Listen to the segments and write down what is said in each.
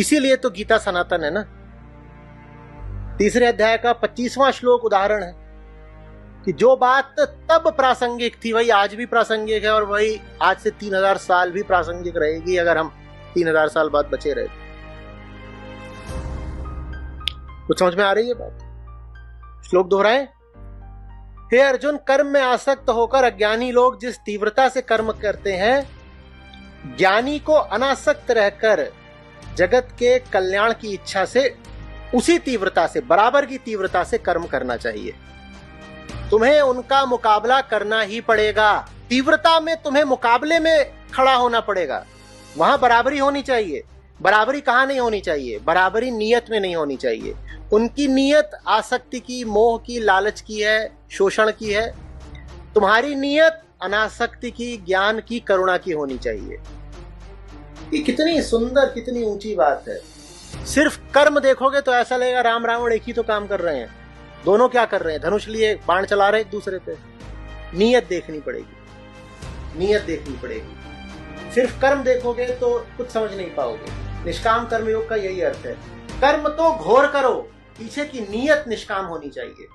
इसीलिए तो गीता सनातन है ना। 3 अध्याय का 25वां श्लोक उदाहरण है कि जो बात तब प्रासंगिक थी वही आज भी प्रासंगिक है, और वही आज से 3000 साल भी प्रासंगिक रहेगी अगर हम 3000 साल बाद बचे रहे। कुछ समझ में आ रही है बात? श्लोक दोहराएं। हे अर्जुन, कर्म में आसक्त होकर अज्ञानी लोग जिस तीव्रता से कर्म करते हैं, ज्ञानी को अनासक्त रहकर जगत के कल्याण की इच्छा से उसी तीव्रता से, बराबर की तीव्रता से कर्म करना चाहिए। तुम्हें उनका मुकाबला करना ही पड़ेगा। तीव्रता में तुम्हें मुकाबले में खड़ा होना पड़ेगा। वहां बराबरी होनी चाहिए। बराबरी कहां नहीं होनी चाहिए? बराबरी नियत में नहीं होनी चाहिए। उनकी नियत आसक्ति की, मोह की, लालच की है, शोषण की है। तुम्हारी नियत अनासक्ति की, ज्ञान की, करुणा की होनी चाहिए। ये कितनी सुंदर, कितनी ऊंची बात है। सिर्फ कर्म देखोगे तो ऐसा लगेगा राम रावण एक ही तो काम कर रहे हैं। दोनों क्या कर रहे हैं? धनुष लिए बाण चला रहे एक दूसरे पे। नियत देखनी पड़ेगी, नियत देखनी पड़ेगी। सिर्फ कर्म देखोगे तो कुछ समझ नहीं पाओगे। निष्काम कर्मयोग का यही अर्थ है। कर्म तो घोर करो, पीछे की नियत निष्काम होनी चाहिए।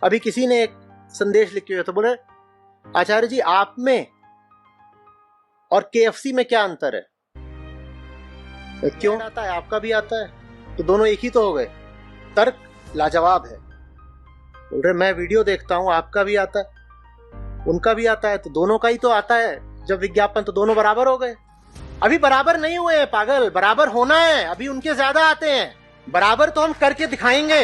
अभी किसी ने एक संदेश लिखे हुए तो बोले, आचार्य जी आप में और KFC में क्या अंतर है? क्यों आता है? आपका भी आता है तो दोनों एक ही तो हो गए। तर्क लाजवाब है। बोल रहे मैं वीडियो देखता हूं, आपका भी आता है, उनका भी आता है, तो दोनों का ही तो आता है जब विज्ञापन, तो दोनों बराबर हो गए। अभी बराबर नहीं हुए हैं पागल, बराबर होना है। अभी उनके ज्यादा आते हैं, बराबर तो हम करके दिखाएंगे।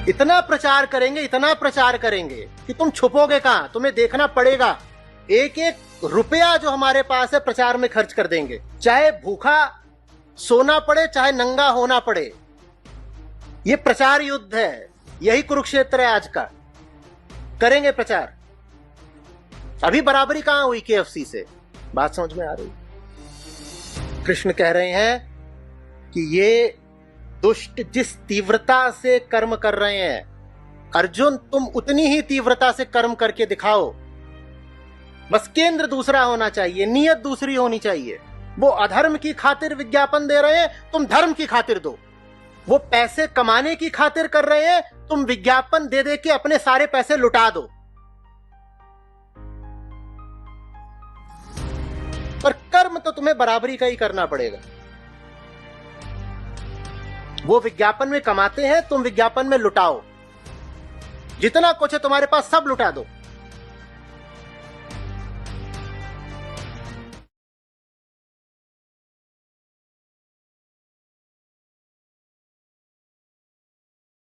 इतना प्रचार करेंगे, इतना प्रचार करेंगे कि तुम छुपोगे कहां? तुम्हें देखना पड़ेगा। एक एक रुपया जो हमारे पास है प्रचार में खर्च कर देंगे, चाहे भूखा सोना पड़े, चाहे नंगा होना पड़े। ये प्रचार युद्ध है, यही कुरुक्षेत्र है आज का। करेंगे प्रचार। अभी बराबरी कहां हुई KFC से? बात समझ में आ रही? कृष्ण कह रहे हैं कि ये दुष्ट जिस तीव्रता से कर्म कर रहे हैं, अर्जुन तुम उतनी ही तीव्रता से कर्म करके दिखाओ। बस केंद्र दूसरा होना चाहिए, नियत दूसरी होनी चाहिए। वो अधर्म की खातिर विज्ञापन दे रहे हैं, तुम धर्म की खातिर दो। वो पैसे कमाने की खातिर कर रहे हैं, तुम विज्ञापन दे दे के अपने सारे पैसे लुटा दो। पर कर्म तो तुम्हें बराबरी का ही करना पड़ेगा। वो विज्ञापन में कमाते हैं, तुम विज्ञापन में लुटाओ। जितना कुछ है तुम्हारे पास सब लुटा दो।